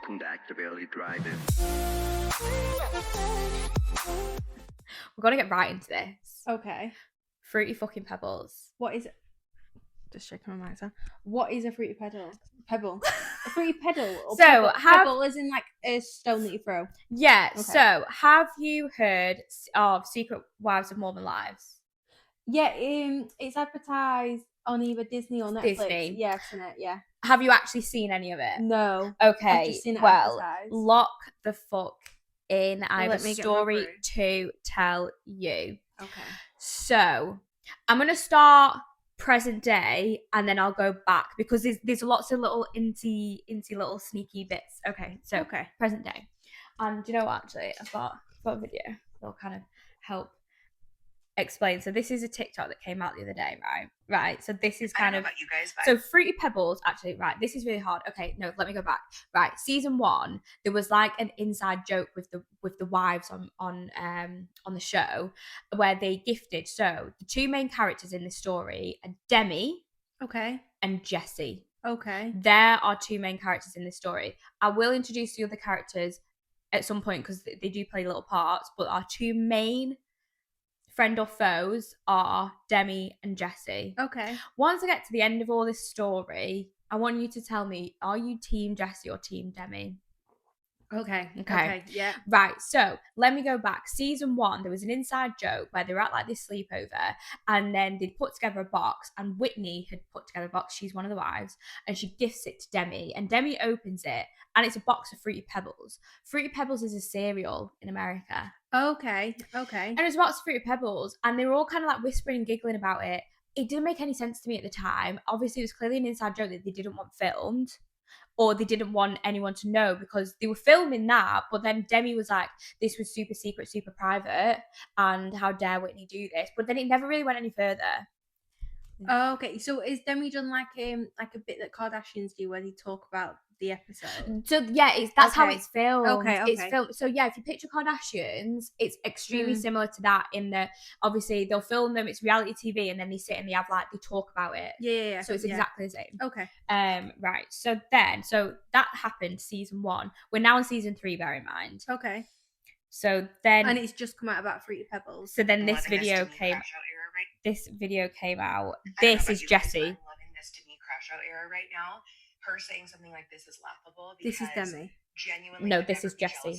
Welcome to Actively Driving. We've got to get right into this. Okay. Fruity fucking Pebbles. What is it? Just shaking my mic. What is a fruity pebble? A fruity pedal? Or So, pebble is in like a stone that you throw. Yeah, Okay. so have you heard of Secret Wives of Mormon Lives? Yeah, it's advertised on either Disney or Netflix. Disney. Yeah, I've seen it, yeah. Have you actually seen any of it? No. Okay, I've just seen it well, advertised. lock the fuck in. I have Let a me get my story brew. to tell you. Okay. So, I'm going to start present day and then I'll go back because there's lots of little inty little sneaky bits. Okay, so present day. And do you know what, actually? I've got a video that'll kind of help explain. So this is a TikTok that came out the other day, right? So this is kind of about you guys, but so Fruity Pebbles. Actually, right, this is really hard. Okay, no, let me go back. Right, season 1, there was like an inside joke with the wives on the show where they gifted. So the two main characters in this story are DEMI, and JESSI. Okay. There are two main characters in this story. I will introduce the other characters at some point because they do play little parts, but our two main friend or foes are DEMI and JESSI. Okay. Once I get to the end of all this story, I want you to tell me, are you team JESSI or team DEMI? Okay. Yeah. Right. So let me go back. Season 1, there was an inside joke where they were at like this sleepover and then they'd put together a box and Whitney had put together a box. She's one of the wives and she gifts it to DEMI and DEMI opens it and it's a box of Fruity Pebbles. Fruity Pebbles is a cereal in America. Okay. And there's lots of Fruity Pebbles and they were all kind of like whispering and giggling about it. It didn't make any sense to me at the time. Obviously, it was clearly an inside joke that they didn't want filmed. Or they didn't want anyone to know because they were filming that, but then DEMI was like, this was super secret, super private, and how dare Whitney do this? But then it never really went any further. Okay, so is Demi done like a bit that Kardashians do where they talk about the episode? So yeah, that's how it's filmed. Okay. It's filmed. So yeah, if you picture Kardashians, it's extremely similar to that in that obviously they'll film them, it's reality TV, and then they sit and they have like they talk about it. Yeah. So it's exactly the same. Okay. Right. So that happened season 1. We're now in season 3, bear in mind. Okay. So then and it's just come out about Fruity Pebbles. So then this video came. This video came out. This is JESSI. I'm loving this DEMI crash out era right now. Her saying something like this is laughable. This is DEMI. Genuinely, no, this is JESSI.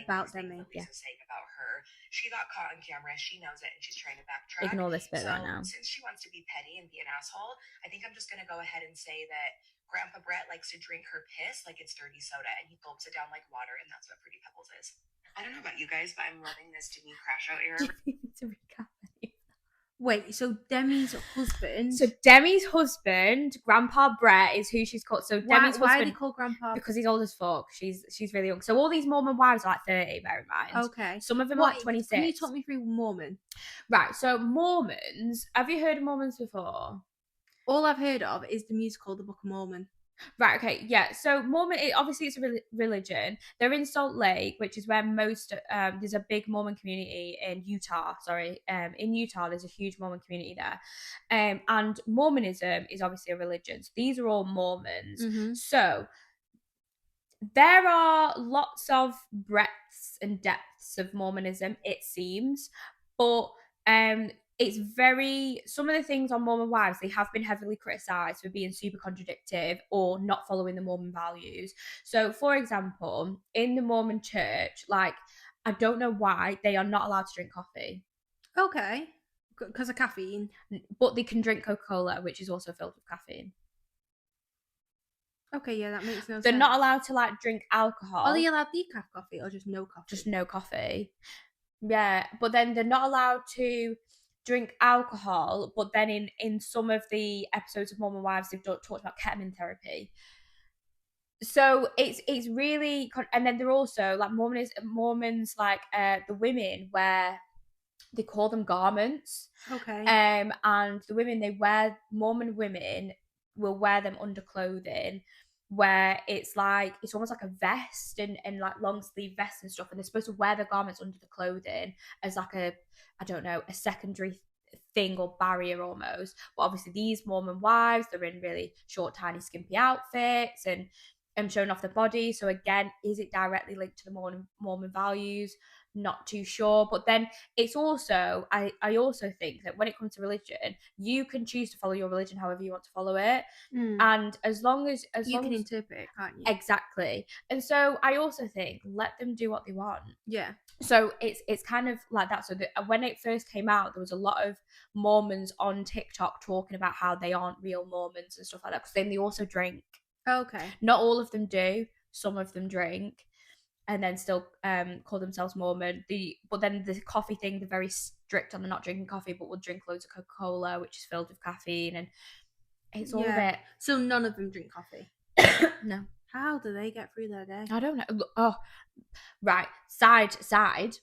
About DEMI. Yeah. Saying about her. She got caught on camera. She knows it, and she's trying to backtrack. Ignore this bit right now. Since she wants to be petty and be an asshole, I think I'm just gonna go ahead and say that Grandpa Brett likes to drink her piss like it's dirty soda, and he gulps it down like water, and that's what Fruity Pebbles is. I don't know about you guys, but I'm loving this DEMI crash out era. To recap. Wait, so Demi's husband? So Demi's husband, Grandpa Brett, is who she's called. So Demi's husband. Why are they called Grandpa? Because he's old as fuck. She's really young. So all these Mormon wives are like 30, bear in mind. Okay. Some of them are like 26. Can you talk me through Mormon? Right. So Mormons. Have you heard of Mormons before? All I've heard of is the musical, The Book of Mormon. Right, okay, yeah. So Mormon, obviously it's a religion. They're in Salt Lake, which is where most, there's a big Mormon community in Utah, in Utah, there's a huge Mormon community there. And Mormonism is obviously a religion. So these are all Mormons. Mm-hmm. So there are lots of breadths and depths of Mormonism, it seems. But it's some of the things on Mormon Wives, they have been heavily criticised for being super contradictory or not following the Mormon values. So, for example, in the Mormon church, like, I don't know why they are not allowed to drink coffee. Okay. Because of caffeine. But they can drink Coca-Cola, which is also filled with caffeine. Okay, yeah, that makes no sense. They're not allowed to, like, drink alcohol. Are they allowed decaf coffee or just no coffee? Just no coffee. Yeah, but then they're not allowed to drink alcohol, but then in some of the episodes of Mormon Wives, they've talked about ketamine therapy. So it's really, and then they're also like Mormons like the women where they call them garments. Okay. And the women Mormon women will wear them under clothing, where it's almost like a vest and like long sleeve vests and stuff, and they're supposed to wear their garments under the clothing as like a secondary thing or barrier almost. But obviously these Mormon wives, they're in really short, tiny, skimpy outfits, and showing off the body. So again, is it directly linked to the Mormon values? Not too sure. But then it's also, I also think that when it comes to religion, you can choose to follow your religion however you want to follow it. And as long as you can interpret it, can't you? Exactly. And so I also think let them do what they want. Yeah. So it's kind of like that. So when it first came out, there was a lot of Mormons on TikTok talking about how they aren't real Mormons and stuff like that, because then they also drink. Okay. Not all of them do. Some of them drink, and then still call themselves Mormon. But then the coffee thing, they're very strict on the not drinking coffee, but will drink loads of Coca-Cola, which is filled with caffeine, and it's all a bit. So none of them drink coffee. No. How do they get through their day? I don't know. Oh, right. Side.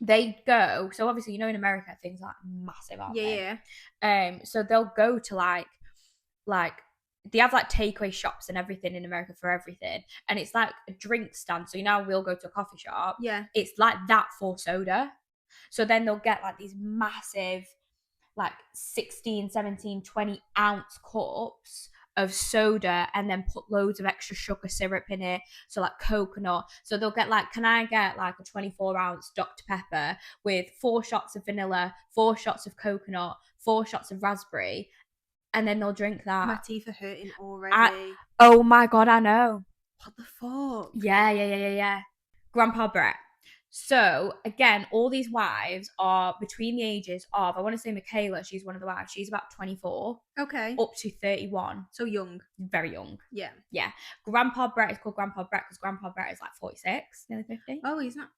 They go. So obviously, in America, things are massive, aren't they? Yeah. So they'll go to like they have like takeaway shops and everything in America for everything, and it's like a drink stand. So we'll go to a coffee shop. Yeah. It's like that for soda. So then they'll get like these massive, like 16, 17, 20 ounce cups of soda, and then put loads of extra sugar syrup in it. So like coconut. So they'll get like, can I get like a 24 ounce Dr. Pepper with 4 shots of vanilla, 4 shots of coconut, 4 shots of raspberry, and then they'll drink that. My teeth are hurting already. Oh my God, I know. What the fuck? Yeah. Grandpa Brett. So again, all these wives are between the ages of, I want to say Michaela, she's one of the wives, she's about 24. Okay. Up to 31. So young. Very young. Yeah. Grandpa Brett is called Grandpa Brett because Grandpa Brett is like 46, nearly 50. Oh, he's not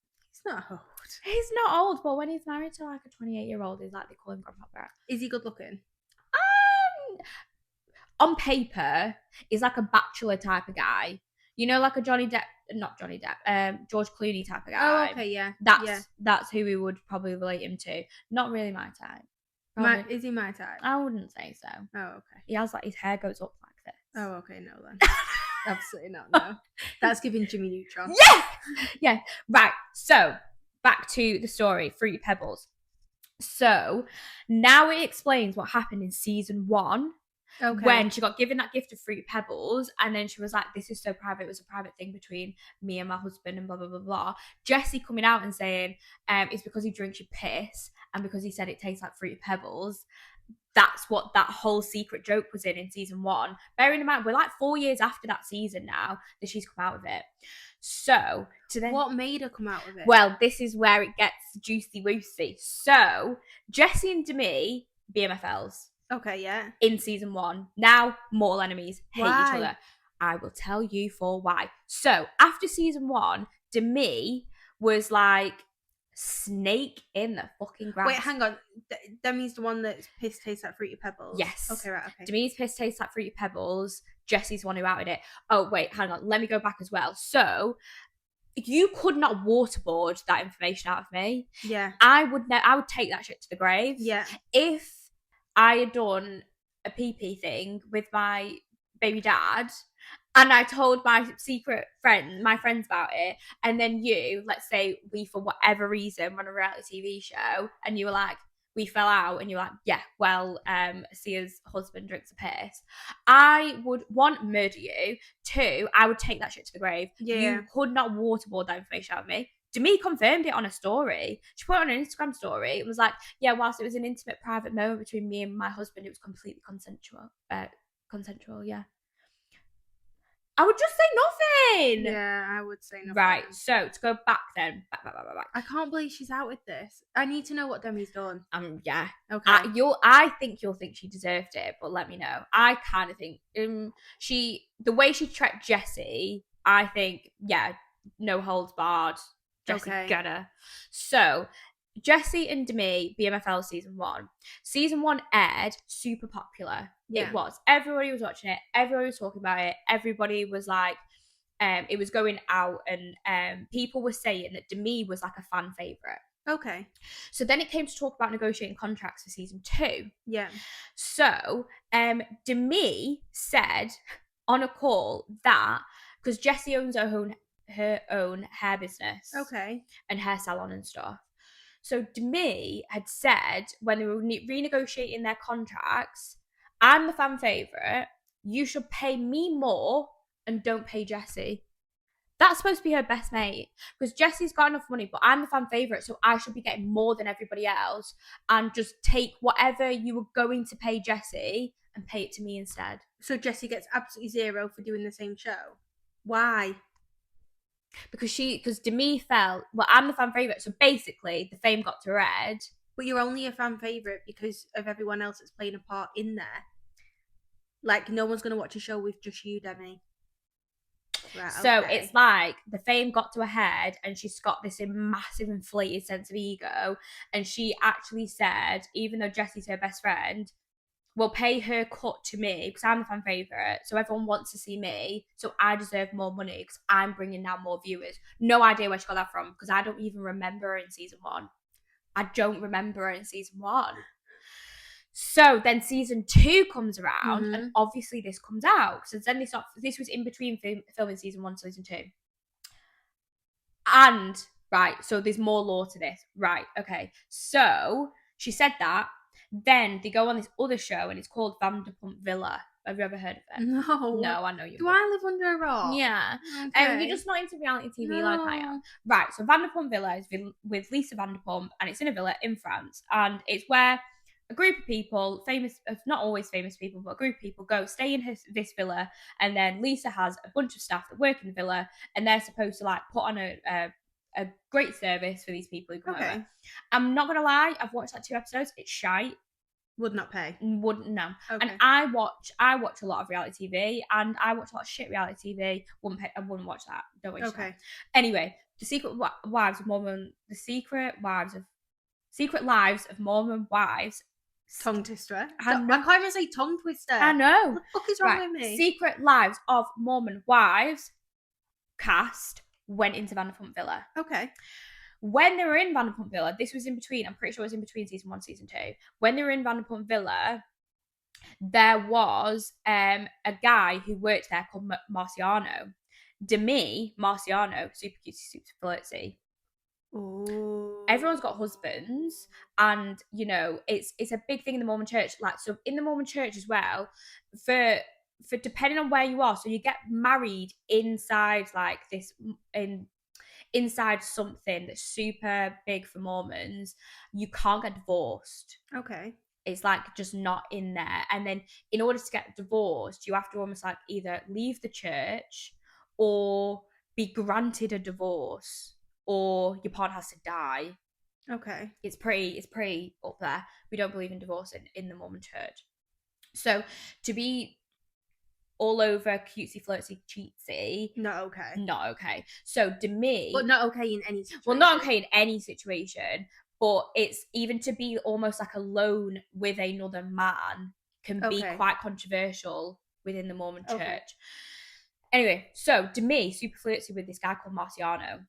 old. He's not old, but when he's married to like a 28-year-old, he's like, they call him Grandpa Brett. Is he good looking? On paper, he's like a bachelor type of guy. Like a George Clooney type of guy. Oh, okay, yeah. That's who we would probably relate him to. Not really my type. Is he my type? I wouldn't say so. Oh, okay. He has like, his hair goes up like this. Oh, okay, no then. Absolutely not, no. That's giving Jimmy Neutron. Yeah. Right. So back to the story, Fruity Pebbles. So now it explains what happened in season 1. Okay. When she got given that gift of Fruity Pebbles, and then she was like, this is so private, it was a private thing between me and my husband and blah blah blah blah. Jessie coming out and saying it's because he drinks your piss and because he said it tastes like Fruity Pebbles. That's what that whole secret joke was in season 1. Bearing in mind, we're like 4 years after that season now that she's come out with it. So what made her come out with it? Well, this is where it gets juicy woosy. So Jessie and DEMI, BMFLs. Okay, yeah. In season 1. Now, mortal enemies, hate Why? each other. I will tell you for why. So, after season 1, DEMI was like snake in the fucking grass. Wait, hang on. Demi's the one that's piss tastes like Fruity Pebbles? Yes. Okay, right, okay. DEMI's piss tastes like Fruity Pebbles. Jessie's the one who outed it. Oh, wait, hang on. Let me go back as well. So, you could not waterboard that information out of me. Yeah. I would take that shit to the grave. Yeah. If I had done a pee thing with my baby dad and I told my friends about it, and then you, let's say we, for whatever reason, run a reality TV show and you were like, we fell out, and you're like, yeah, well, Aseah's husband drinks a piss, I would, 1, murder you, 2, I would take that shit to the grave. Yeah. You could not waterboard that information out of me. DEMI confirmed it on a story. She put it on an Instagram story. It was like, yeah, whilst it was an intimate, private moment between me and my husband, it was completely consensual. Yeah. I would just say nothing. Yeah, I would say nothing. Right, so to go back then. Back. I can't believe she's out with this. I need to know what Demi's done. Yeah. Okay. I think you'll think she deserved it, but let me know. I kind of think the way she treated Jessie, I think, yeah, no holds barred. Jessie got her. So, Jessie and DEMI, BMFL season 1. Season 1 aired, super popular. Yeah. It was. Everybody was watching it. Everybody was talking about it. Everybody was like, it was going out, and people were saying that DEMI was like a fan favourite. Okay. So then it came to talk about negotiating contracts for season 2. Yeah. So, DEMI said on a call that, because Jessie owns her own hair business. Okay. And hair salon and stuff. So DEMI had said when they were renegotiating their contracts, I'm the fan favourite, you should pay me more and don't pay Jessie. That's supposed to be her best mate, because Jessie's got enough money, but I'm the fan favourite, so I should be getting more than everybody else, and just take whatever you were going to pay Jessie and pay it to me instead. So Jessie gets absolutely zero for doing the same show. Why? Because DEMI felt, well, I'm the fan favourite, so basically the fame got to Red. But you're only a fan favourite because of everyone else that's playing a part in there. Like, no one's going to watch a show with just you, Demi. Right, so okay. it's like the fame got to her head, and she's got this massive inflated sense of ego, and she actually said, even though Jessie's her best friend, we'll pay her cut to me because I'm the fan favourite, so everyone wants to see me, so I deserve more money because I'm bringing down more viewers. No idea where she got that from, because I don't even remember her in season 1. I don't remember her in season 1. So then season 2 comes around, and obviously this comes out. So then this was in between filming season 1 and season 2. And, right, so there's more lore to this. Right, okay. So she said that. Then they go on this other show, and it's called Vanderpump Villa. Have you ever heard of it? No, I know you. Do I live under a rock? Yeah. Okay. You're just not into reality TV like I am. Right, so Vanderpump Villa is with Lisa Vanderpump, and it's in a villa in France. And it's where a group of people, famous, not always famous people, but a group of people go stay in this villa. And then Lisa has a bunch of staff that work in the villa, and they're supposed to like put on a great service for these people who come over. I'm not going to lie, I've watched like 2 episodes. It's shite. Would not pay. Wouldn't, no. Okay. And I watch a lot of reality TV, and I watch a lot of shit reality TV. I wouldn't watch that. Don't watch that. Anyway, the Secret Lives of Mormon Wives. Tongue twister. I can't even say tongue twister. I know. What the fuck is wrong with me? Secret Lives of Mormon Wives cast went into Vanderpump Villa. Okay. When they were in Vanderpump Villa, this was in between, I'm pretty sure it was in between season 1 and season 2. When they were in Vanderpump Villa, there was a guy who worked there called Marciano. DEMI, Marciano, super cute, super flirty. Ooh. Everyone's got husbands, and you know it's a big thing in the Mormon church. Like, so in the Mormon church as well, for depending on where you are, so you get married inside like this inside something that's super big for Mormons. You can't get divorced. Okay. It's like just not in there. And then in order to get divorced, you have to almost like either leave the church or be granted a divorce, or your partner has to die. Okay. It's pretty up there. We don't believe in divorce in the Mormon church. So to be all over cutesy, flirty, cheatsy. Not okay. Not okay. So DEMI. But not okay in any situation. Well, not okay in any situation. But it's even to be almost like alone with another man can be quite controversial within the Mormon church. Anyway, so DEMI super flirty with this guy called Marciano,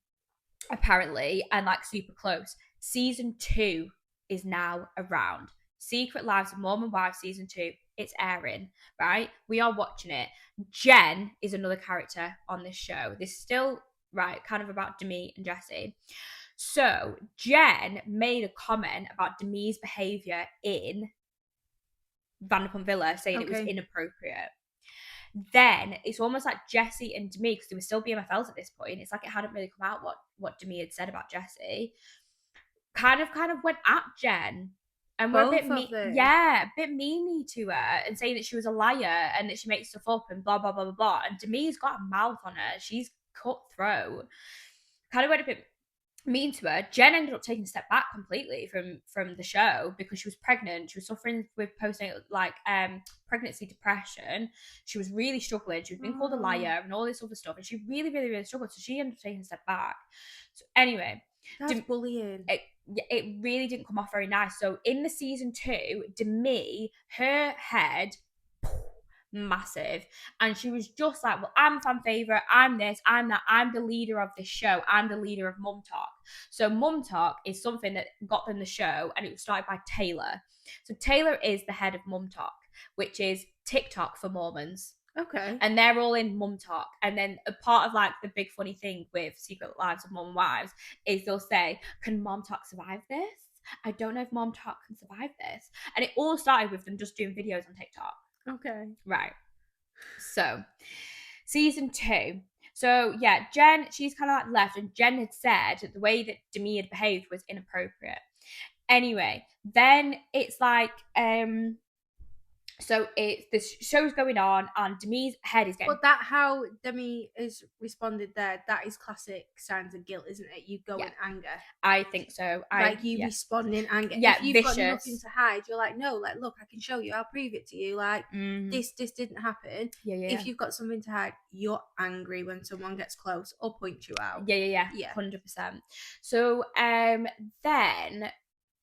apparently, and like super close. Season 2 is now around. Secret Lives of Mormon Wives season 2. It's airing, right? We are watching it. Jen is another character on this show. This is still, right, kind of about DEMI and Jessi. So Jen made a comment about DEMI's behaviour in Vanderpump Villa, saying it was inappropriate. Then it's almost like Jessi and DEMI, because they were still BMFLs at this point. It's like it hadn't really come out what DEMI had said about Jessi. Kind of went at Jen. And we're a bit meany to her, and saying that she was a liar and that she makes stuff up and blah blah blah blah blah. And DEMI's got a mouth on her. She's cutthroat. Kind of went a bit mean to her. Jen ended up taking a step back completely from the show because she was pregnant. She was suffering with pregnancy depression. She was really struggling. She was being called a liar and all this other stuff, and she really, really, really struggled. So she ended up taking a step back. So anyway, that's bullying. It really didn't come off very nice. So in the season 2, DEMI, her head, massive, and she was just like, well, I'm fan favourite, I'm this, I'm that, I'm the leader of this show, I'm the leader of Mum Talk. So Mum Talk is something that got them the show, and it was started by Taylor. So Taylor is the head of Mum Talk, which is TikTok for Mormons. Okay. And they're all in Mum Talk. And then a part of like the big funny thing with Secret Lives of Mormon Wives is they'll say, can Mum Talk survive this? I don't know if Mum Talk can survive this. And it all started with them just doing videos on TikTok. Okay. Right. So Season 2. So yeah, Jen, she's kind of like left, and Jen had said that the way that DEMI had behaved was inappropriate. Anyway, then it's like so it's this show's going on, and DEMI's head is getting. But that how Demi is responded there, that is classic signs of guilt, isn't it? You go in anger. I think so. Respond in anger. Yeah, if you've vicious. got nothing to hide, you're like, no, like, look, I can show you. I'll prove it to you. Like, this didn't happen. Yeah. If you've got something to hide, you're angry when someone gets close or points you out. Yeah, 100%. So then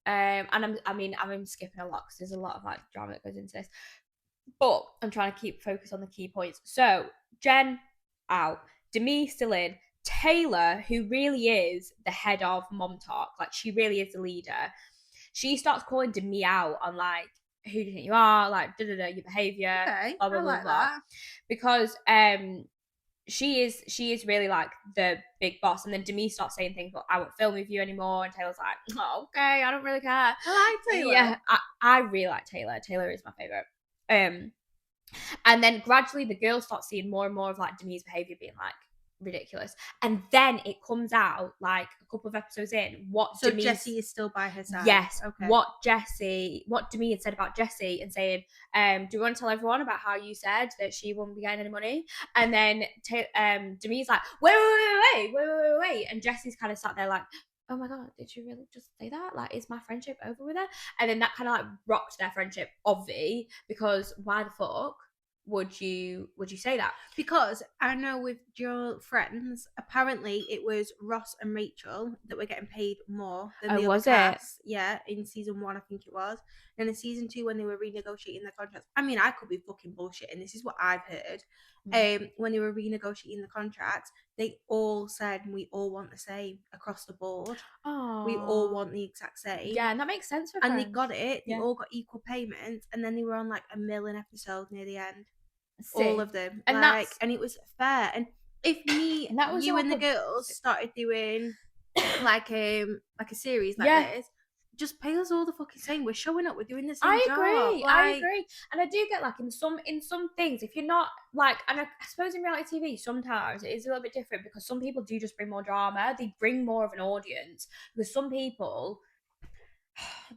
and I'm skipping a lot because there's a lot of like drama that goes into this, but I'm trying to keep focus on the key points. So Jen out, DEMI still in, Taylor, who really is the head of Mom Talk, like she really is the leader, she starts calling DEMI out on like, who do you think you are, like your behavior, blah blah blah, blah. Because she is really like the big boss, and then DEMI starts saying things like, I won't film with you anymore, and Taylor's like, oh, okay, I don't really care. I like Taylor. Yeah, I really like Taylor. Taylor is my favorite. And then gradually the girls start seeing more and more of like DEMI's behavior being like ridiculous, and then it comes out like a couple of episodes in what so DEMI's, Jessie is still by her side. Yes. Okay. What DEMI had said about Jessie, and saying, do you want to tell everyone about how you said that she wouldn't be getting any money? And then DEMI's like, wait, and Jessie's kind of sat there like, oh my god, did you really just say that? Like, is my friendship over with her? And then that kind of like rocked their friendship, obvi, because why the fuck would you say that? Because I know with your friends, apparently it was Ross and Rachel that were getting paid more than the other cast. Yeah, in season 1 I think it was. And in season 2 when they were renegotiating their contracts, I mean, I could be fucking bullshitting, this is what I've heard. When they were renegotiating the contracts, they all said we all want the same across the board. Oh, we all want the exact same. Yeah, and that makes sense for and friends. They got it. They all got equal payments, and then they were on like $1 million episode near the end. All of them, and and it was fair. And if me, and that was you, and the girls started doing like a series like this, just pay us all the fucking same. We're showing up. We're doing the same job. I agree, and I do get like in some things, if you're not like, and I suppose in reality TV sometimes it is a little bit different because some people do just bring more drama. They bring more of an audience because some people.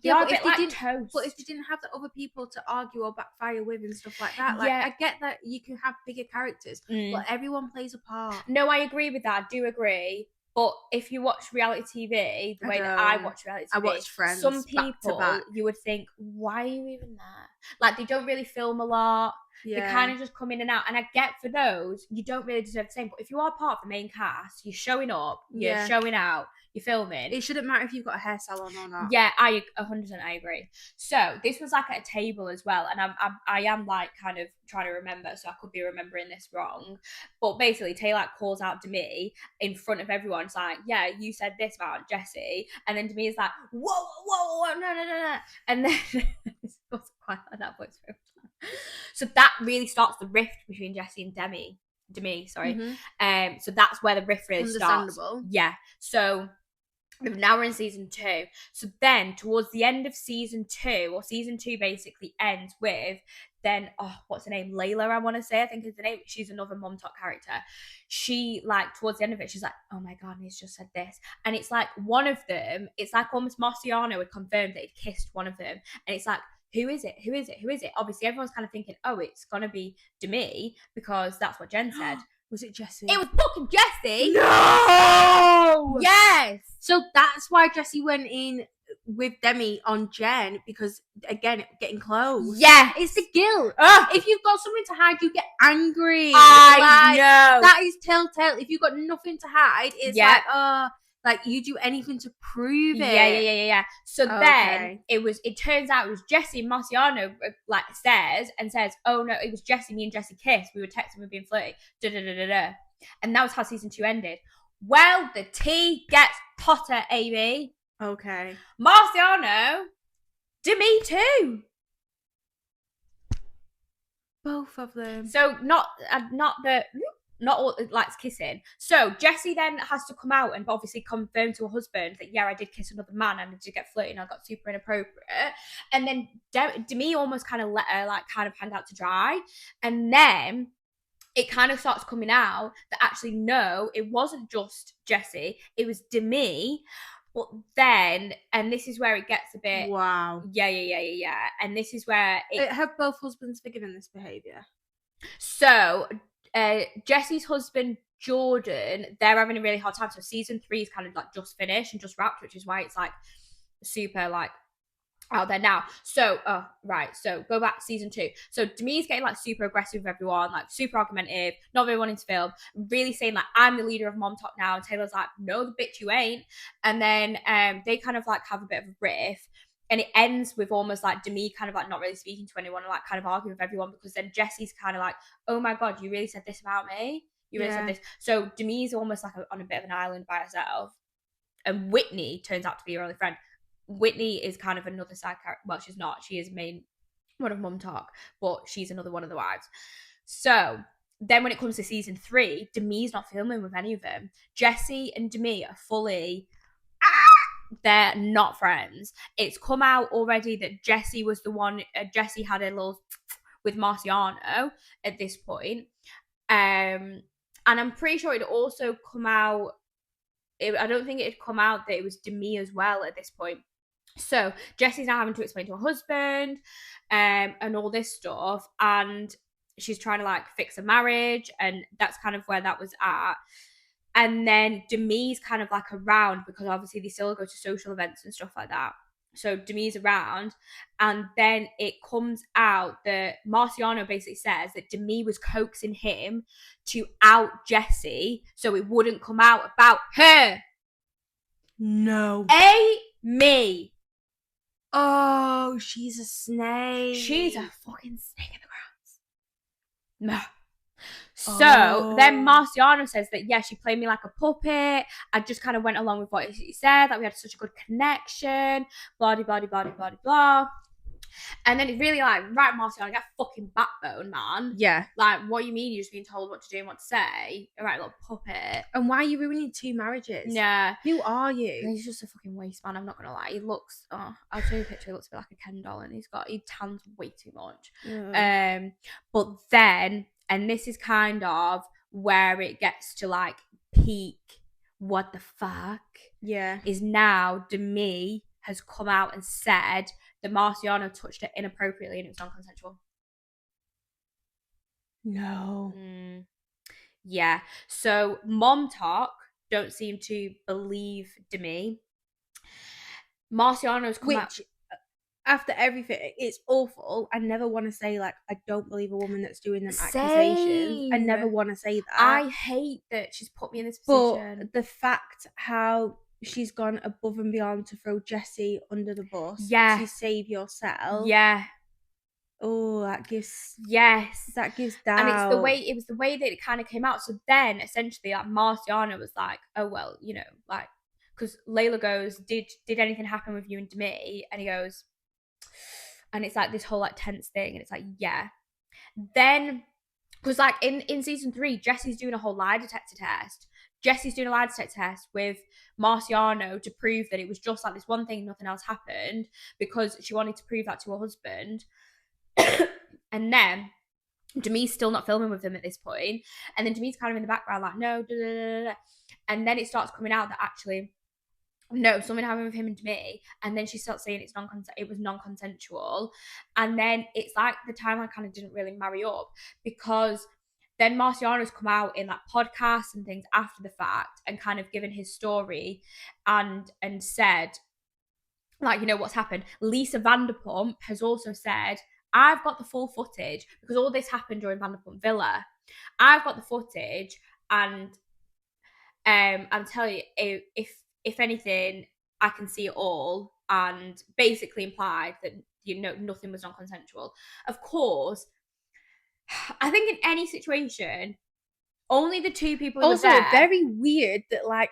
But if they didn't have the other people to argue or backfire with and stuff like that, like I get that you can have bigger characters, but everyone plays a part. No, I agree with that. I do agree. But if you watch reality TV, the way that I watch reality TV, I watch Friends. Some people you would think, why are you even there? Like, they don't really film a lot. They kind of just come in and out. And I get for those, you don't really deserve the same. But if you are part of the main cast, you're showing up, you're showing out, you're filming. It shouldn't matter if you've got a hair salon or not. Yeah, I 100% I agree. So this was like at a table as well, and I am like kind of trying to remember, so I could be remembering this wrong. But basically, Taylor calls out DEMI in front of everyone. It's like, yeah, you said this about Jessie, and then DEMI is like, whoa, no, and then it wasn't quite like that voice. So that really starts the rift between Jessie and DEMI. Sorry. Mm-hmm. So that's where the rift really starts. Yeah. So now we're in season 2. So then towards the end of season 2, or season 2 basically ends with then, what's her name? Layla, I want to say, I think is the name. She's another Mom Talk character. She, like, towards the end of it, she's like, oh my God, he's just said this. And it's like one of them, it's like almost Marciano had confirmed that he'd kissed one of them. And it's like, who is it? Obviously, everyone's kind of thinking, oh, it's going to be DEMI because that's what Jen said. Was it Jessie? It was fucking Jessie. No! Yes! So that's why Jessie went in with DEMI on Jen, because, again, getting close. Yeah. It's the guilt. If you've got something to hide, you get angry. I know. That is telltale. If you've got nothing to hide, it's like you do anything to prove it. Yeah. So then it turns out it was Jessie and Marciano like says, oh no, it was Jessie, me and Jessie kissed. We were texting, we were being flirty. And that was how season 2 ended. Well, the tea gets hotter, Amy. Okay. Marciano, DEMI too. Both of them. So not all likes kissing. So Jessie then has to come out and obviously confirm to her husband that, yeah, I did kiss another man and I did get flirty and I got super inappropriate. And then DEMI almost kind of let her like kind of hang out to dry. And then it kind of starts coming out that actually, no, it wasn't just Jessie, it was DEMI. But then, and this is where it gets a bit... Wow. Yeah. And this is where... Have both husbands forgiven this behaviour? So, Jessie's husband, Jordan, they're having a really hard time. So season 3 is kind of like just finished and just wrapped, which is why it's like super like out there now. So, so go back to season 2. So Demi's getting like super aggressive with everyone, like super argumentative, not really wanting to film, really saying like, I'm the leader of Mom Talk now. And Taylor's like, no, the bitch you ain't. And then they kind of like have a bit of a riff. And it ends with almost like Demi kind of like not really speaking to anyone and like kind of arguing with everyone, because then Jessie's kind of like, oh my God, you really said this about me? You really said this? So Demi's almost like on a bit of an island by herself. And Whitney turns out to be her only friend. Whitney is kind of another side character. Well, she's not. She is main one of Mum Talk, but she's another one of the wives. So then when it comes to season 3, Demi's not filming with any of them. Jessie and Demi are fully... they're not friends. It's come out already that Jessie was the one... Jessie had a little with Marciano at this point. And I'm pretty sure it'd also come out... I don't think it had come out that it was Demi as well at this point. So Jessie's now having to explain to her husband and all this stuff, and she's trying to like fix a marriage, and that's kind of where that was at. And then Demi's kind of like around, because obviously they still go to social events and stuff like that. So Demi's around, and then it comes out that Marciano basically says that Demi was coaxing him to out Jessie so it wouldn't come out about her. No. Me. Oh, she's a snake. She's a fucking snake in the grounds. No. So then Marciano says that, yeah, she played me like a puppet. I just kind of went along with what he said, that we had such a good connection, blah, blah, blah, blah, blah, blah. And then it's really like, right, Marciano, get fucking backbone, man. Yeah. Like, what you mean you're just being told what to do and what to say? All right, little puppet. And why are you ruining 2 marriages? Yeah. Who are you? He's just a fucking waste man, I'm not gonna lie. He looks... I'll show you a picture. He looks a bit like a Ken doll, and he tans way too much. Yeah. But then... and this is kind of where it gets to like peak what the fuck. Yeah. Is now Demi has come out and said that Marciano touched her inappropriately and it was non-consensual. No. Yeah. So Mom Talk don't seem to believe Demi. Marciano's come out... after everything, it's awful. I never want to say like I don't believe a woman that's doing them accusations. I never want to say that. I hate that she's put me in this position. But the fact how she's gone above and beyond to throw Jessie under the bus, to save yourself. Yeah. Oh, that gives... yes, that gives doubt. And it was the way that it kind of came out. So then essentially like Marciano was like, oh well, you know, like, because Layla goes, did anything happen with you and Demi? And he goes, and it's like this whole like tense thing, and it's like, yeah. Then, because like in season 3, Jessie's doing a whole lie detector test. Jessie's doing a lie detector test with Marciano to prove that it was just like this one thing, nothing else happened, because she wanted to prove that to her husband. And then Demi's still not filming with them at this point, and then Demi's kind of in the background like, no, da, da, da, da. And then it starts coming out that actually, no, something happened with him and Demi, and then she starts saying it was non-consensual, and then it's like the timeline kind of didn't really marry up, because then Marciano's come out in like podcasts and things after the fact and kind of given his story and said, like, you know, what's happened. Lisa Vanderpump has also said, I've got the full footage, because all this happened during Vanderpump Villa. I've got the footage, and I'm telling you, if anything, I can see it all, and basically implied that, you know, nothing was non-consensual. Of course, I think in any situation, only the 2 people who also were there... very weird that like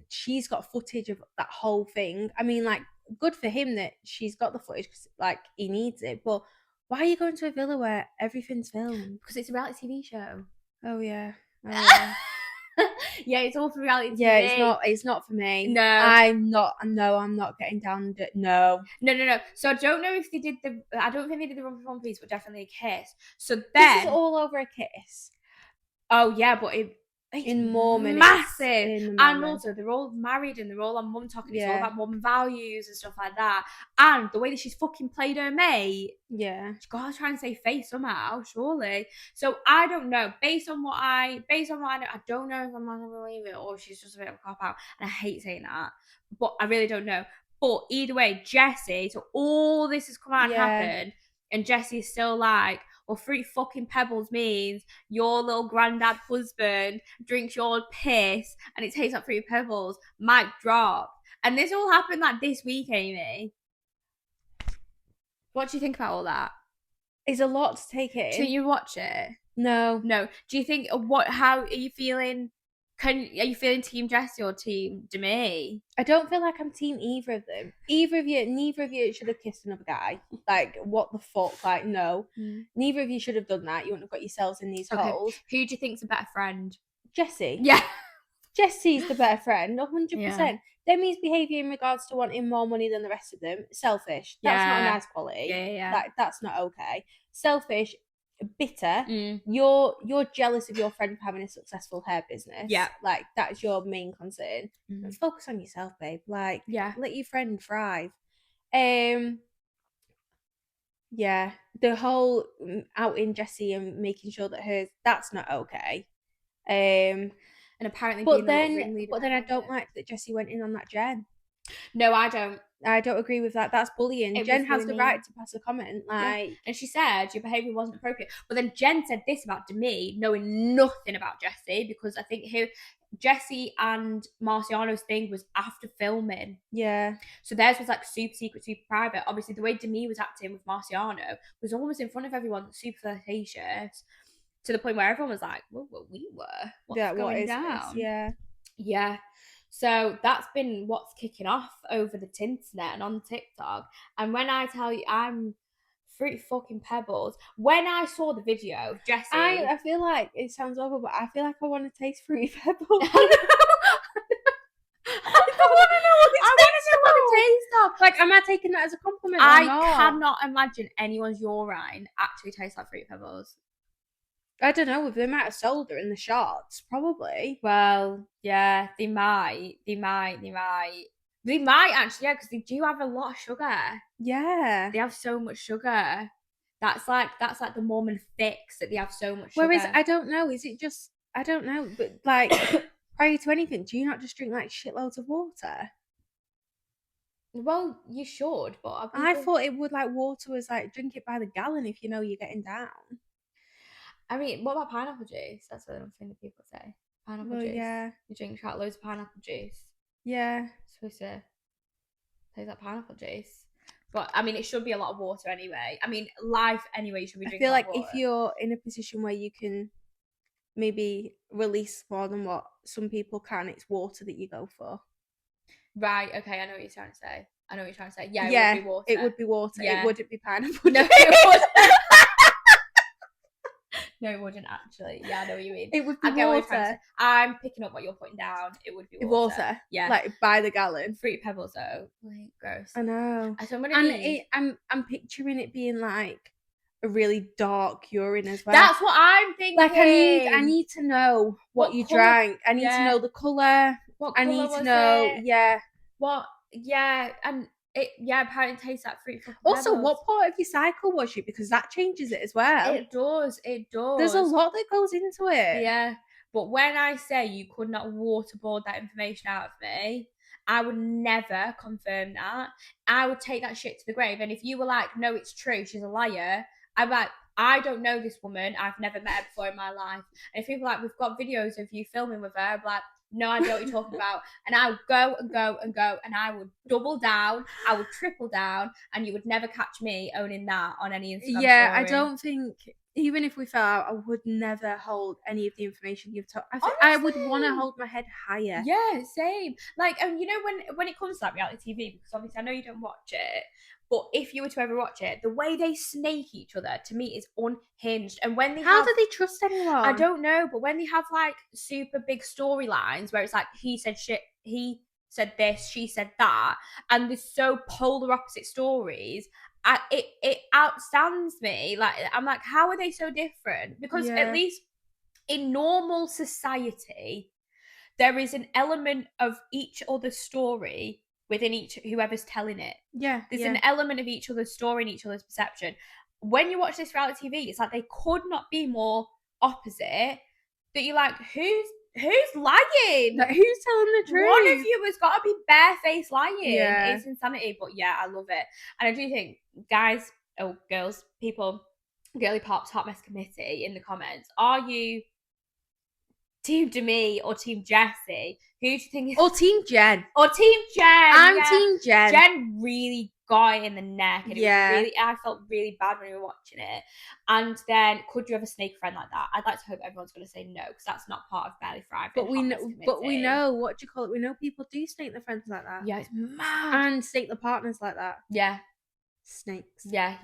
she's got footage of that whole thing. I mean, like, good for him that she's got the footage, because like he needs it, but why are you going to a villa where everything's filmed? Because it's a reality TV show. Oh yeah. Yeah, it's all for reality TV. Yeah, it's not for me. No. I'm not getting down to... No. So I don't know if they did I don't think they did the Rump Piece, but definitely a kiss. So then... this is all over a kiss. Oh yeah, but it's in Mormon, massive. In And also they're all married and they're all on Mum Talk, and it's all about Mormon values and stuff like that. And the way that she's fucking played her mate. Yeah. She's got to try and save face somehow, surely. So I don't know. Based on what I know, I don't know if I'm not gonna believe it or she's just a bit of a cop out. And I hate saying that, but I really don't know. But either way, Jessie. So all this has come out and happened, and Jessie's still like, well, Fruit fucking Pebbles means your little granddad husband drinks your piss and it tastes like Fruit Pebbles. Mic drop. And this all happened like this week, Amy. What do you think about all that? It's a lot to take in. Do you watch it? No. Do you think how are you feeling? Are you feeling Team Jessie or Team DEMI? I don't feel like I'm team either of them. Neither of you should have kissed another guy. Like, what the fuck? Like, no. Neither of you should have done that. You wouldn't have got yourselves in these holes. Who do you think's a better friend? Jessie. Yeah. Jessie's the better friend, 100%. Yeah. Demi's behaviour in regards to wanting more money than the rest of them, selfish. That's not a nice quality. Yeah. That's not okay. Selfish, bitter. You're jealous of your friend for having a successful hair business. Yeah. Like, that is your main concern. Focus on yourself, babe. Like, let your friend thrive. Yeah. The whole outing Jessie and making sure that that's not okay. And apparently but then I don't like that Jessie went in on that Jen. No, I don't agree with that. That's bullying. Jen has the right to pass a comment. And she said your behaviour wasn't appropriate. But then Jen said this about DEMI, knowing nothing about Jessie, because I think Jessie and Marciano's thing was after filming. Yeah. So theirs was like super secret, super private. Obviously, the way DEMI was acting with Marciano was almost in front of everyone, super flirtatious, to the point where everyone was like, well, we were. What's going down? This? Yeah. So that's been what's kicking off over the internet and on TikTok. And when I tell you, I'm Fruit fucking Pebbles. When I saw the video, Jessie, I feel like it sounds awful, but I feel like I want to taste Fruit Pebbles. I want to know what it tastes of. Like, am I taking that as a compliment? I cannot imagine anyone's urine actually tastes like Fruit Pebbles. I don't know, with the amount of soda in the shots, probably. Well, yeah, they might actually, yeah, because they do have a lot of sugar. Yeah. They have so much sugar. That's like the Mormon fix, that they have so much sugar. Whereas, I don't know, is it just, I don't know, but like, prior to anything, do you not just drink like shitloads of water? Well, you should, but I thought it would, like, water was like, drink it by the gallon if you know you're getting down. I mean, what about pineapple juice? That's another thing that people say. Pineapple juice. Yeah. You drink loads of pineapple juice. Yeah. It's supposed to taste like pineapple juice. But, I mean, it should be a lot of water anyway. I mean, life anyway, you should be drinking I feel like water. if you're in a position where you can maybe release more than what some people can, it's water that you go for. Right, okay, I know what you're trying to say. Yeah, it would be water. It would be water. Yeah. It wouldn't be pineapple. No, it wouldn't. No, it wouldn't actually. Yeah, I know what you mean. It would be water. I'm picking up what you're putting down. It would be water. Yeah. Like, by the gallon. Fruit Pebbles though. Like, gross. I know. So I'm picturing it being like a really dark urine as well. That's what I'm thinking. Like, I need to know what you drank. I need to know the colour. What colour I need was to know, it? And apparently it tastes like Fruit fucking Also, Pebbles. what part of your cycle was she? Because that changes it as well. It does. There's a lot that goes into it. Yeah. But when I say you could not waterboard that information out of me, I would never confirm that. I would take that shit to the grave. And if you were like, no, it's true, she's a liar, I'm like, I don't know this woman. I've never met her before in my life. And if people are like, we've got videos of you filming with her, I'm like, no idea what you're talking about. And I would go and go and go, and I would double down, I would triple down, and you would never catch me owning that on any Instagram story. I don't think, even if we fell out, I would never hold any of the information you've told. I would want to hold my head higher. Yeah, same. Like, you know, when it comes to like reality TV, because obviously I know you don't watch it, but if you were to ever watch it, the way they snake each other to me is unhinged. And when they how do they trust anyone? I don't know, but when they have like super big storylines where it's like he said shit, he said this, she said that, and there's so polar opposite stories, it outstands me. Like, I'm like, how are they so different? Because at least in normal society, there is an element of each other's story within each whoever's telling it. Yeah. There's an element of each other's story and each other's perception. When you watch this reality TV, it's like they could not be more opposite. That you're like, who's lying? Like, who's telling the truth? One of you has got to be barefaced lying. Yeah. It's insanity. But yeah, I love it. And I do think, guys, girls, people, Girly Pop's Hot Mess Committee in the comments, are you Team DEMI or Team Jessie? Who do you think is... Or Team Jen. Or Team Jen. I'm Team Jen. Jen really got it in the neck. And yeah. I felt really bad when we were watching it. And then, could you have a snake friend like that? I'd like to hope everyone's going to say no, because that's not part of Barely Thriving. But we know, what do you call it? We know people do snake their friends like that. Yeah, it's mad. And snake their partners like that. Yeah. Snakes. Yeah.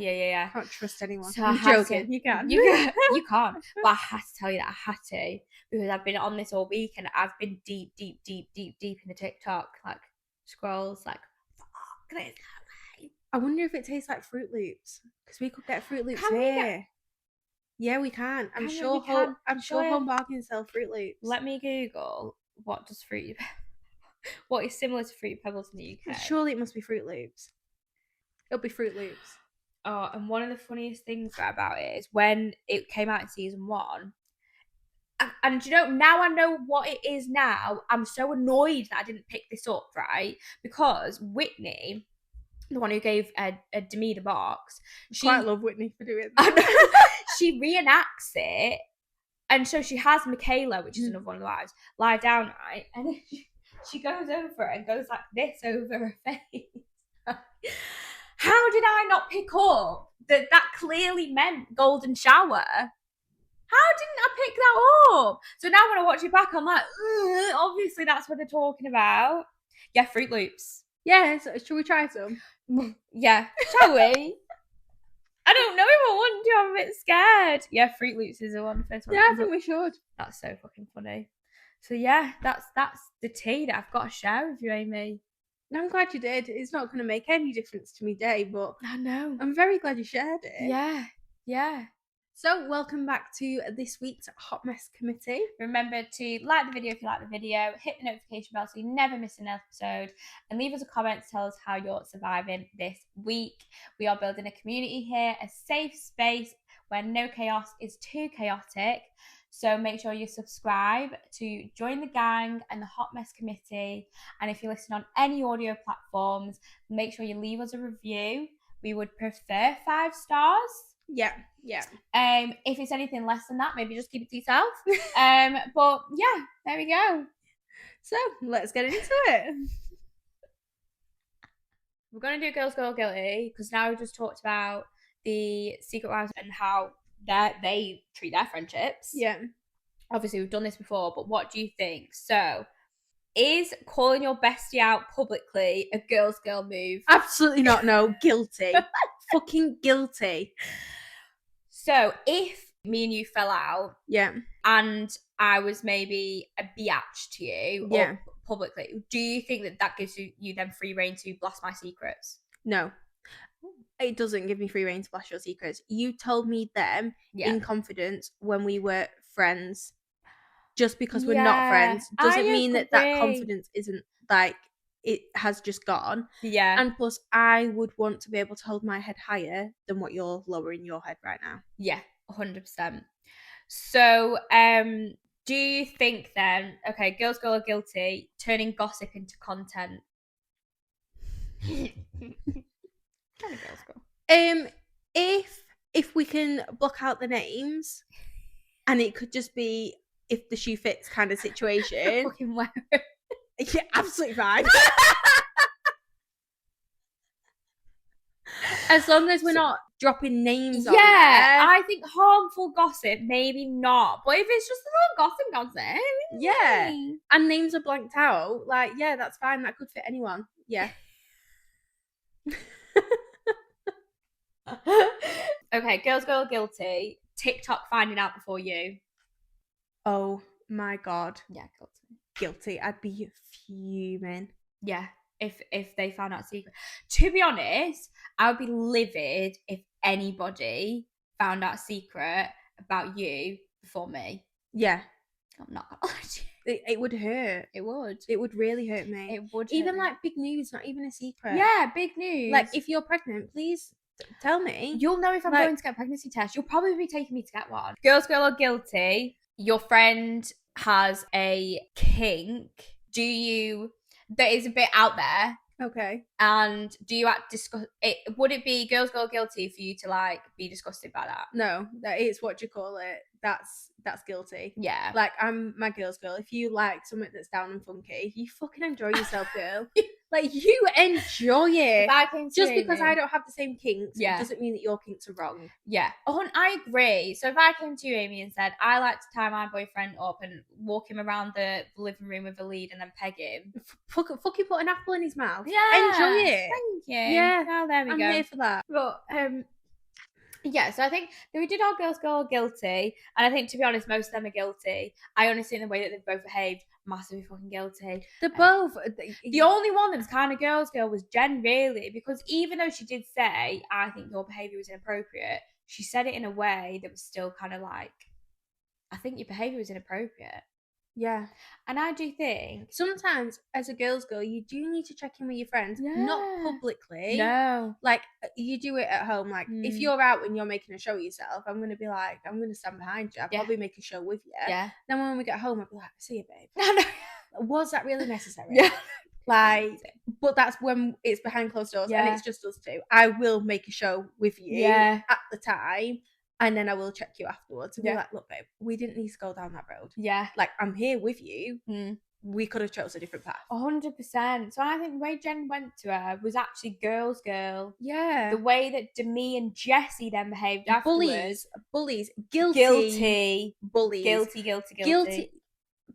Can't trust anyone. So I'm joking. You can. You can't. But I had to tell you that I had to, because I've been on this all week and I've been deep in the TikTok like scrolls. Like, fuck this. I wonder if it tastes like Fruit Loops, because we could get Fruit Loops here. Yeah, we can. I'm sure Home Bar can sell Fruit Loops. Let me Google what is similar to Fruit Pebbles in the UK. Surely it must be Fruit Loops. It'll be Fruit Loops. Oh, and one of the funniest things about it is when it came out in season 1. And you know, now I know what it is now. I'm so annoyed that I didn't pick this up, right? Because Whitney, the one who gave DEMI the box, I quite love Whitney for doing that. She reenacts it. And so she has Michaela, which is another one of the wives, lie down, right? And then she goes over it and goes like this over her face. How did I not pick up that clearly meant golden shower? How didn't I pick that up? So now when I watch it back, I'm like, obviously that's what they're talking about. Yeah, Fruit Loops. Yeah, so should we try some? Yeah, shall we? I don't know if I want to. I'm a bit scared. Yeah, Fruit Loops is the one. First one. Yeah, I think we should. That's so fucking funny. So yeah, that's the tea that I've got to share with you, Amy. I'm glad you did. It's not going to make any difference to me day, but I know. I'm very glad you shared it. Yeah. So welcome back to this week's Hot Mess Committee. Remember to like the video if you like the video, hit the notification bell so you never miss an episode, and leave us a comment to tell us how you're surviving this week. We are building a community here, a safe space where no chaos is too chaotic. So make sure you subscribe to join the gang and the Hot Mess Committee. And if you listen on any audio platforms, make sure you leave us a review. We would prefer 5 stars. Yeah. If it's anything less than that, maybe just keep it to yourself. But yeah, there we go. So let's get into it. We're going to do Girls Girl Guilty, because now we've just talked about the Secret Wives and how they treat their friendships. Yeah. Obviously, we've done this before, but what do you think? So, is calling your bestie out publicly a girl's girl move? Absolutely not. No, guilty. Fucking guilty. So, if me and you fell out, yeah, and I was maybe a biatch to you, yeah, or publicly, do you think that gives you then free reign to blast my secrets? No. It doesn't give me free reign to blast your secrets. You told me them in confidence when we were friends. Just because we're not friends doesn't mean that confidence isn't like it has just gone. Yeah. And plus, I would want to be able to hold my head higher than what you're lowering your head right now. Yeah, 100%. So, do you think then, okay, Girls Girl are guilty, turning gossip into content? Kind of Girls Girl. If we can block out the names, and it could just be if the shoe fits kind of situation. Fucking wear it. Yeah, absolutely fine. As long as we're not dropping names on there. I think harmful gossip, maybe not. But if it's just a little gossip. Yeah. And names are blanked out, like, yeah, that's fine. That could fit anyone. Yeah. Okay, Girls Girl Guilty. TikTok finding out before you. Oh my God. Yeah, guilty. I'd be fuming. Yeah, if they found out secret. To be honest, I would be livid if anybody found out a secret about you before me. Yeah. I'm not gonna lie to you. It would hurt. It would. It would really hurt me. It would. Even like big news, not even a secret. Yeah, big news. Like, if you're pregnant, please tell me. You'll know if I'm going to get a pregnancy test. You'll probably be taking me to get one. Girls, girl, or guilty. Your friend has a kink. That is a bit out there. Okay. And do you discuss it? Would it be girls, girl, guilty for you to like be disgusted by that? No, that is what you call it. That's guilty. Yeah. Like, I'm my girl's girl. If you like something that's down and funky, you fucking enjoy yourself, girl. Like, you enjoy it. Just because I don't have the same kinks, it doesn't mean that your kinks are wrong. Yeah. Oh, I agree. So if I came to you, Amy, and said, I like to tie my boyfriend up and walk him around the living room with a lead and then peg him. Fucking put an apple in his mouth. Yeah. Enjoy it. Thank you. Yeah. Now there we go. I'm here for that. But, yeah, so I think that we did our girls go guilty, and I think, to be honest, most of them are guilty. I honestly, in the way that they've both behaved, massively fucking guilty. They're both. The only one that was kind of girls girl was Jen, really, because even though she did say, I think your behaviour was inappropriate, she said it in a way that was still kind of like, I think your behaviour was inappropriate. Yeah. And I do think sometimes as a girl's girl, you do need to check in with your friends. Yeah. Not publicly. No. Like, you do it at home. Like, if you're out and you're making a show of yourself, I'm going to be like, I'm going to stand behind you. I'll probably make a show with you. Yeah. Then when we get home, I'll be like, see you, babe. No. Was that really necessary? Yeah. Like, but that's when it's behind closed doors and it's just us two. I will make a show with you at the time. And then I will check you afterwards and be like, look, babe, we didn't need to go down that road. Yeah. Like, I'm here with you. We could have chose a different path. 100%. So I think the way Jen went to her was actually girls girl. Yeah. The way that DEMI and JESSI then behaved afterwards. Bullies. Guilty. Bullies. Guilty.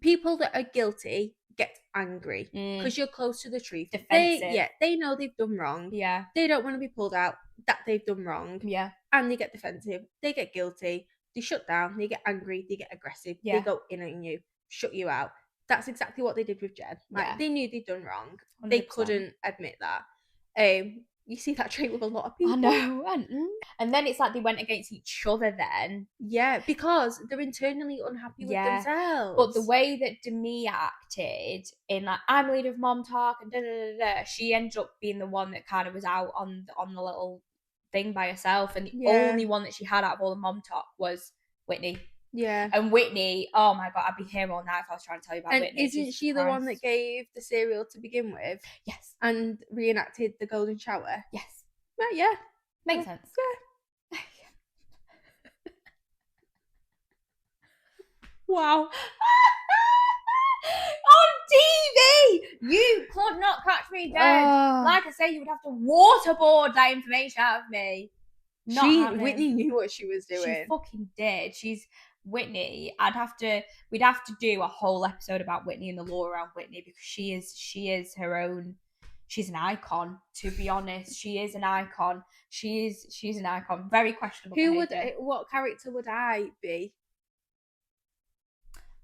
People that are guilty get angry because you're close to the truth. Defensive. They know they've done wrong. Yeah. They don't want to be pulled out that they've done wrong. Yeah. And they get defensive. They get guilty. They shut down. They get angry. They get aggressive. Yeah. They go in on you, shut you out. That's exactly what they did with Jen. Like, they knew they'd done wrong. 100%. They couldn't admit that. You see that trait with a lot of people. I know. And then it's like they went against each other then. Yeah, because they're internally unhappy with themselves. But the way that DEMI acted in, like, I'm leader of Mom Talk and da-da-da-da, she ended up being the one that kind of was out on the little thing by herself. And the only one that she had out of all the Mom Talk was Whitney. Yeah. And Whitney, oh my God, I'd be here all night if I was trying to tell you about Whitney. And isn't she the one that gave the cereal to begin with? Yes. And reenacted the golden shower? Yes. Well, yeah. Makes sense. Yeah. Wow. On TV! You could not catch me dead. Like I say, you would have to waterboard that information out of me. Whitney knew what she was doing. She fucking did. She's Whitney. We'd have to do a whole episode about Whitney and the law around Whitney, because she is her own. She's an icon, to be honest. She is an icon. She's an icon. Very questionable. What character would I be?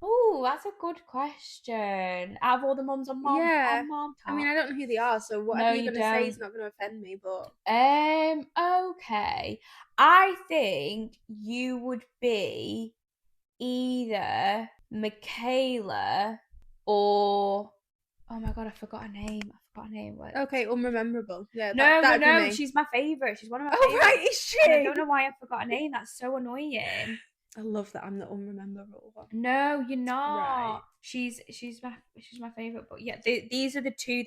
Oh, that's a good question. Out of all the mums on Mom Talk. I mean, I don't know who they are, so whatever you're going to say is not going to offend me, but... Okay. I think you would be either Michaela or... Oh my God, I forgot her name. Okay, unrememberable. Yeah, no, she's my favourite. She's one of my favourites. Oh, right, is she? And I don't know why I forgot her name. That's so annoying. I love that I'm the unrememberable one. No, you're not. Right. She's my favourite. But yeah, these are the two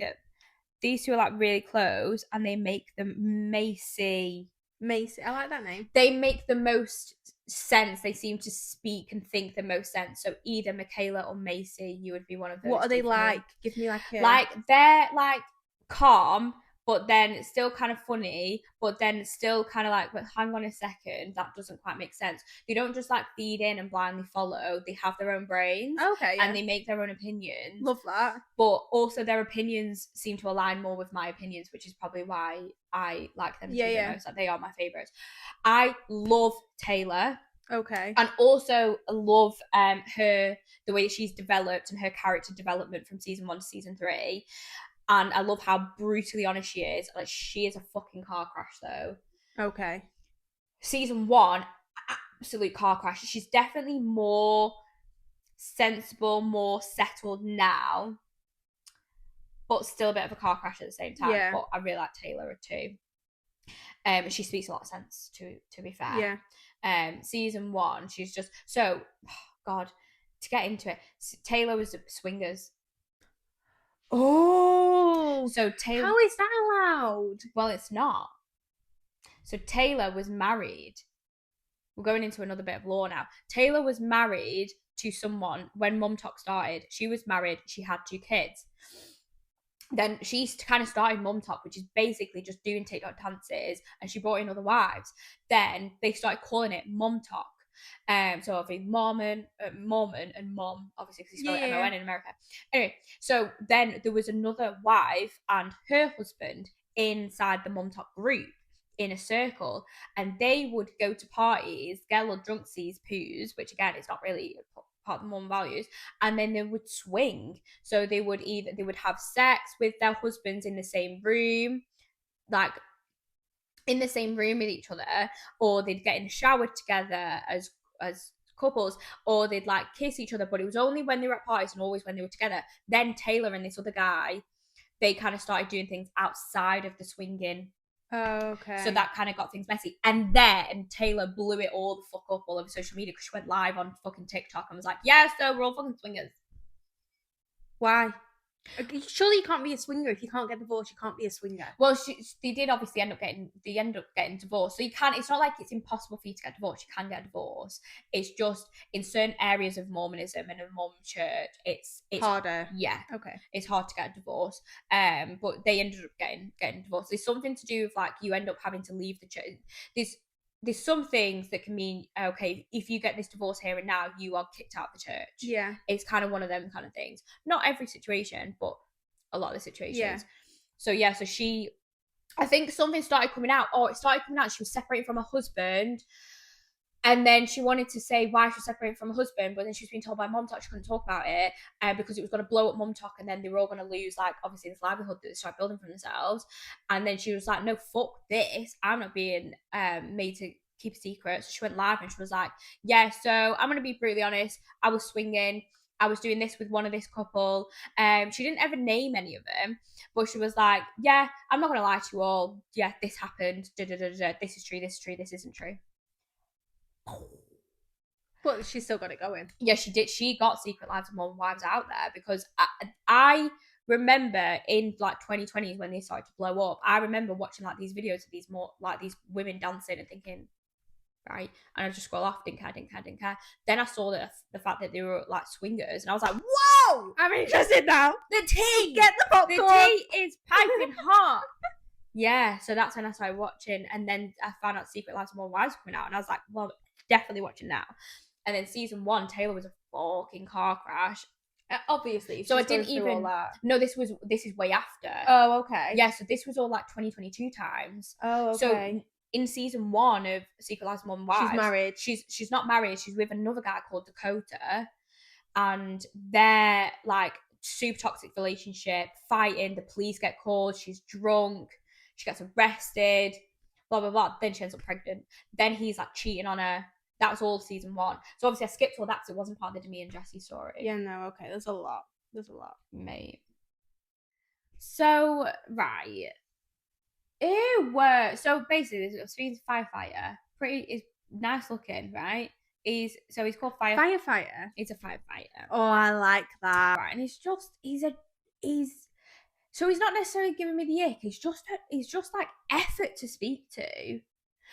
these two are like really close, and they make them Macy. I like that name. They make the most sense. They seem to speak and think the most sense. So either Michaela or Macy, you would be one of those. What are they like? Give me like a... Like, they're like calm, but then still kind of funny, but then still kind of like, but hang on a second, that doesn't quite make sense. They don't just like feed in and blindly follow. They have their own brains. Okay. Yeah. And they make their own opinions. Love that. But also their opinions seem to align more with my opinions, which is probably why I like them the most. Like, they are my favourites. I love Taylor. Okay. And also love the way she's developed and her character development from season 1 to season 3. And I love how brutally honest she is. Like, she is a fucking car crash, though. Okay. Season 1, absolute car crash. She's definitely more sensible, more settled now, but still a bit of a car crash at the same time. Yeah. But I really like Taylor too. She speaks a lot of sense, to be fair. Yeah. Season 1, she's just so God. To get into it, Taylor was swingers. Oh, so Taylor. How is that allowed? Well, it's not. So Taylor was married. We're going into another bit of law now. Taylor was married to someone when Mum Talk started. She was married. She had 2 kids. Then she kind of started Mum Talk, which is basically just doing TikTok dances, and she brought in other wives. Then they started calling it Mum Talk. So obviously Mormon and Mom, obviously because he's spelled M-O-N in America. Anyway, so then there was another wife and her husband inside the Mum Talk group in a circle, and they would go to parties, get a little drunk, seize poos, which again is not really part of the Mormon values, and then they would swing. So they would have sex with their husbands in the same room, like in the same room with each other, or they'd get in the shower together as couples, or they'd like kiss each other, but it was only when they were at parties and always when they were together. Then Taylor and this other guy, they kind of started doing things outside of the swinging. Oh, okay. So that kind of got things messy. And then Taylor blew it all the fuck up all over social media because she went live on fucking TikTok and was like, yeah, so we're all fucking swingers. Why? Surely you can't be a swinger if you can't get divorced. You can't be a swinger. Well, they did obviously end up getting divorced. So you can't. It's not like it's impossible for you to get divorced. You can get a divorce. It's just in certain areas of Mormonism and a Mormon church, it's harder. Yeah. Okay. It's hard to get a divorce. But they ended up getting divorced. There's something to do with like you end up having to leave the church. There's some things that can mean, okay, if you get this divorce here and now, you are kicked out of the church. Yeah. It's kind of one of them kind of things. Not every situation, but a lot of the situations. Yeah. So I think something started coming out. It started coming out. She was separated from her husband. And then she wanted to say why she was separated from her husband, but then she was being told by Mum Talk she couldn't talk about it because it was going to blow up Mum Talk, and then they were all going to lose, like, obviously this livelihood that they started building for themselves. And then she was like, no, fuck this. I'm not being made to keep a secret. So she went live and she was like, yeah, so I'm going to be brutally honest. I was swinging. I was doing this with one of this couple. She didn't ever name any of them, but she was like, yeah, I'm not going to lie to you all. Yeah, this happened. This is true. This is true. This isn't true. But she still got it going. Yeah, she did. She got Secret Lives of Mormon Wives out there because I remember in like 2020 when they started to blow up. I remember watching like these videos of these women dancing and thinking, right, and I just scroll off, didn't care. Then I saw the fact that they were like swingers, and I was like, whoa, I'm interested now. The tea, get the popcorn. The tea is piping hot. Yeah, so that's when I started watching, and then I found out Secret Lives of Mormon Wives coming out, and I was like, well, definitely watching now. And then season 1, Taylor was a fucking car crash. Obviously. So I didn't even. No, this is way after. Oh, okay. Yeah, so this was all like 2022 times. Oh, okay. So in season 1 of Secret Lives of Mormon Wives, she's married. She's not married. She's with another guy called Dakota, and they're like super toxic relationship, fighting. The police get called. She's drunk. She gets arrested. Blah blah blah. Then she ends up pregnant. Then he's like cheating on her. That was all season 1. So obviously I skipped all that because it wasn't part of the DEMI and JESSI story. Yeah, no, okay. There's a lot. Mate. So, right. So basically, this firefighter. Is nice looking, right? He's called Firefighter? He's a firefighter. Oh, I like that. Right, and he's so he's not necessarily giving me the ick. He's just like effort to speak to.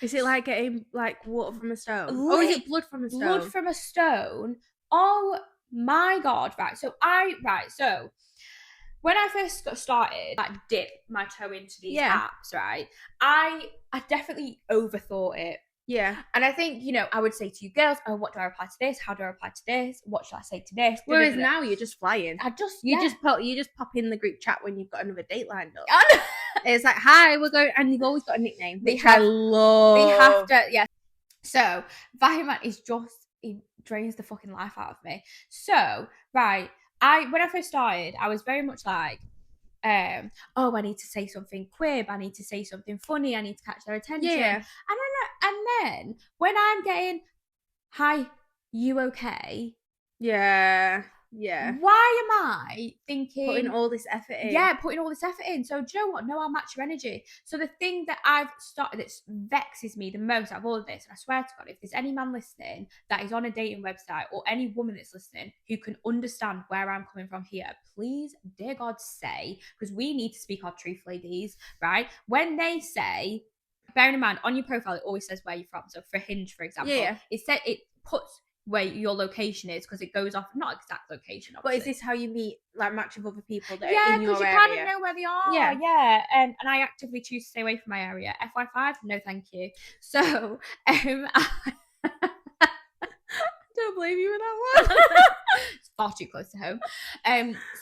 Is it like getting like water from a stone? Or is it blood from a stone? Blood from a stone. Oh my god! Right. So when I first got started, like dip my toe into these apps, right? I definitely overthought it. Yeah. And I think, I would say to you girls, oh, what do I reply to this? How do I reply to this? What should I say to this? Whereas now you're just flying. You just pop in the group chat when you've got another date lined up. It's like, hi, we're going, and you've always got a nickname, which I love. They have to, yeah. So Fireman he drains the fucking life out of me. So, right, when I first started, I was very much like, I need to say something quib, I need to say something funny, I need to catch their attention. Yeah. And then when I'm getting, hi, you okay? Yeah. Why am I thinking putting all this effort in? Yeah, putting all this effort in. So do you know what? No, I'll match your energy. So the thing that I've started that vexes me the most out of all of this, and I swear to God, if there's any man listening that is on a dating website or any woman that's listening who can understand where I'm coming from here, please, dear God, say, because we need to speak our truth, ladies, right? When they say, bearing in mind, on your profile, it always says where you're from. So for Hinge, for example, it puts where your location is because it goes off not exact location, obviously. But is this how you meet, like, match with other people that are in because your you area? kind of know where they are. Yeah. And I actively choose to stay away from my area. FY5, no thank you. So I don't blame you with that one. It's far too close to home.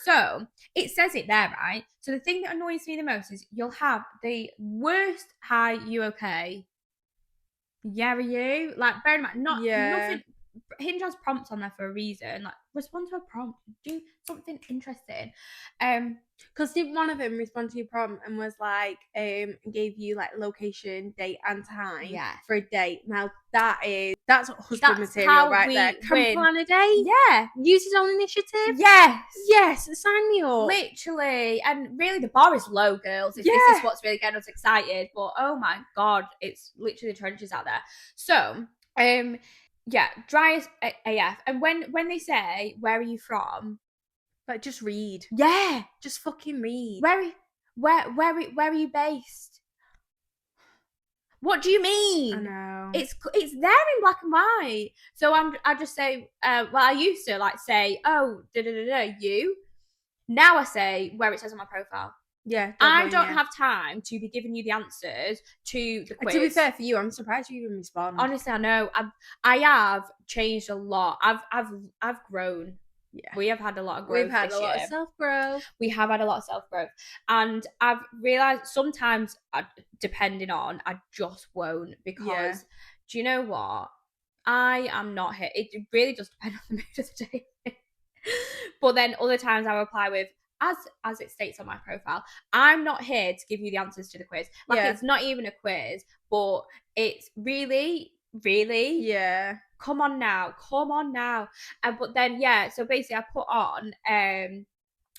So it says it there, right? So the thing that annoys me the most is you'll have the worst "Hi, you okay? Yeah, are you?" Like, bear in mind, nothing. Hinge has prompts on there for a reason. Like, respond to a prompt, do something interesting. Because did one of them respond to your prompt and was like, gave you like location, date, and time for a date? Now that's husband material right there. Can plan a date? Yeah. Use his own initiative? Yes, sign me up. Literally. And really the bar is low, girls. This is what's really getting us excited. But oh my God, it's literally the trenches out there. So, yeah, dry as AF. And when they say, where are you from? Like, just read. Yeah. Just fucking read. Where are you based? What do you mean? I know. It's there in black and white. So I just say, well, I used to like say, oh, you. Now I say where it says on my profile. Yeah, I don't have time to be giving you the answers to the quiz. To be fair for you, I'm surprised you even respond. Honestly, I know. I have changed a lot. I've grown. Yeah. We have had a lot of growth. We've had a lot of self-growth. We have had a lot of self-growth. And I've realised sometimes, depending on, I just won't because, do you know what? I am not here. It really does depend on the mood of the day. But then other times I reply with, as it states on my profile, I'm not here to give you the answers to the quiz. Like, it's not even a quiz, but it's really, come on now. But then so basically I put on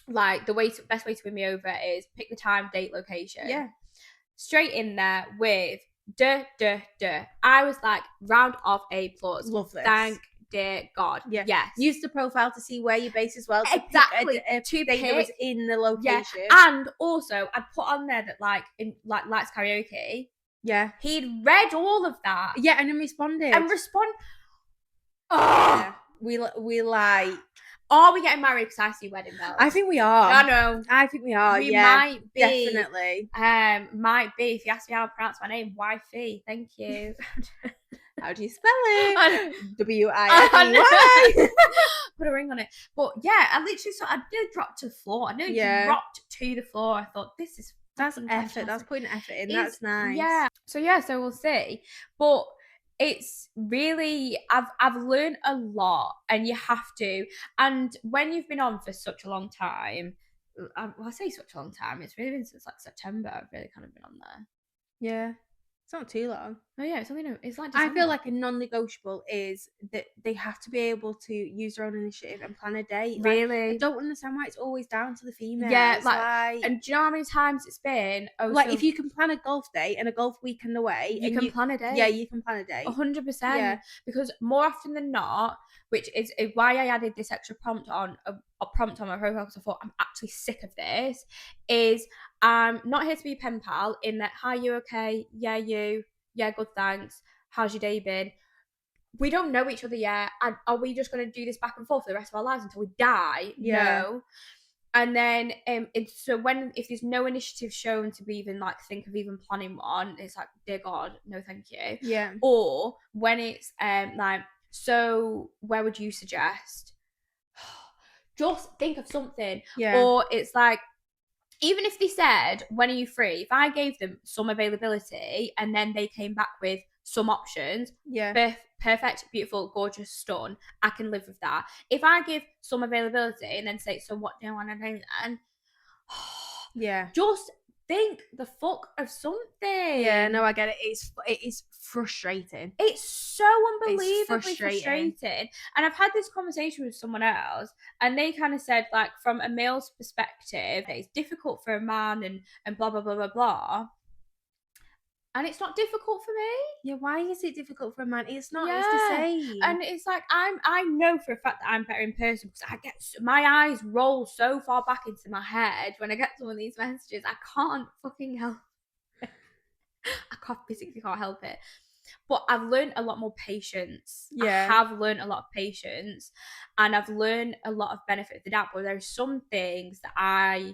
like the best way to win me over is pick the time, date, location. Straight in there with I was like, round of applause. Love this. Thank dear God. Yes. Use the profile to see where you're based as well. Exactly. To pick that was in the location. And also I put on there that likes karaoke. Yeah. He'd read all of that. Yeah, and then responded. Oh. We like. Are we getting married because I see wedding bells? I think we are. I know. I think we are. We might be. Definitely. Might be. If you ask me how to pronounce my name, wifey. Thank you. How do you spell it? W-I-F-E-Y. Put a ring on it. But yeah, I literally I did drop to the floor. I nearly dropped to the floor. I thought, that's effort. Fantastic. That's putting effort in. That's nice. Yeah. So we'll see. But it's really, I've learned a lot, and you have to. And when you've been on for such a long time, I say such a long time, it's really been since like September. I've really kind of been on there. Yeah. It's not too long. Oh yeah, it's like December. I feel like a non-negotiable is that they have to be able to use their own initiative and plan a date. Really? I don't understand why it's always down to the females. Yeah, like and do you know how many times it's been? If you can plan a golf date and a golf weekend away, you can plan a date. Yeah, you can plan a date. 100%. Yeah, because more often than not, which is why I added this extra prompt on a prompt on my profile, because I thought I'm actually sick of this. Is I'm not here to be a pen pal in that, hi, you okay? Yeah, you. Yeah, good, thanks. How's your day been? We don't know each other yet. And are we just going to do this back and forth for the rest of our lives until we die? Yeah. No. And then if there's no initiative shown to be even like think of even planning one, it's like, dear God, no thank you. Yeah. Or when it's like, so where would you suggest? Just think of something. Yeah. Or it's like, even if they said, when are you free? If I gave them some availability and then they came back with some options, perfect, beautiful, gorgeous, stun, I can live with that. If I give some availability and then say, so what do you want to do then? Yeah. Just think the fuck of something. Yeah, no, I get it. It is frustrating. It's so unbelievably frustrating. And I've had this conversation with someone else, and they kind of said, like, from a male's perspective, it's difficult for a man and blah, blah, blah, blah, blah. And it's not difficult for me. Yeah, why is it difficult for a man? It's not. Yeah. It's the same. And it's like I know for a fact that I'm better in person because I get my eyes roll so far back into my head when I get some of these messages. I can't fucking help it. I physically can't help it. But I've learned a lot more patience. Yeah. I have learned a lot of patience, and I've learned a lot of benefit of the doubt. But there are some things that I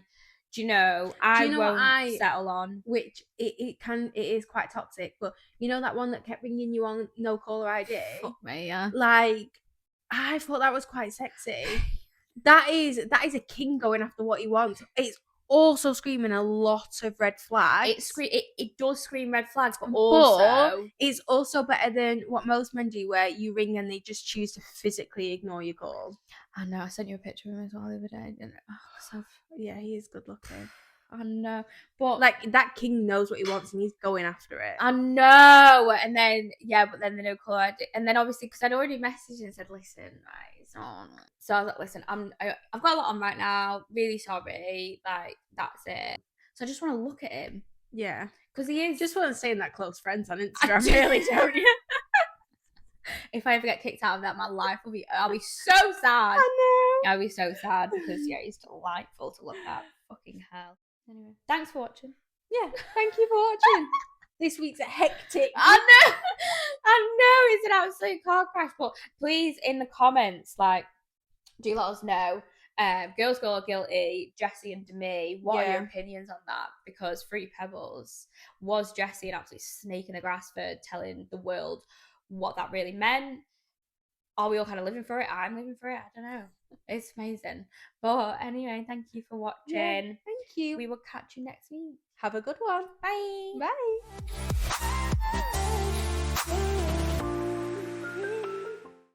won't settle on. Which it is quite toxic. But you know that one that kept ringing you on no caller ID? Fuck me, yeah. Like, I thought that was quite sexy. That is a king going after what he wants. It's also screaming a lot of red flags. It does scream red flags, but also it's also better than what most men do, where you ring and they just choose to physically ignore your call. I know. I sent you a picture of him as well the other day. Yeah, he is good looking. I know, but like that king knows what he wants and he's going after it. I know, and then but then the no call ID, and then obviously because I'd already messaged and said, listen, right, it's on. So I was like, listen, I've got a lot on right now. Really sorry, like that's it. So I just want to look at him. Yeah, because he is. Just want to stay in that close friends on Instagram. I really don't. If I ever get kicked out of that, my life will be. I'll be so sad. I know. I'll be so sad because he's delightful to look at. Fucking hell. Anyway, thanks for watching. Yeah, thank you for watching. This week's a hectic. I know, it's an absolute car crash. But please, in the comments, like, do let us know. Girls Go Guilty, Jessie and DEMI. What are your opinions on that? Because Free Pebbles, was Jessie an absolute snake in the grass for telling the world what that really meant? Are we all kind of living for it? I'm living for it. I don't know. It's amazing. But anyway, thank you for watching. Yeah, thank you. We will catch you next week. Have a good one. Bye. Bye.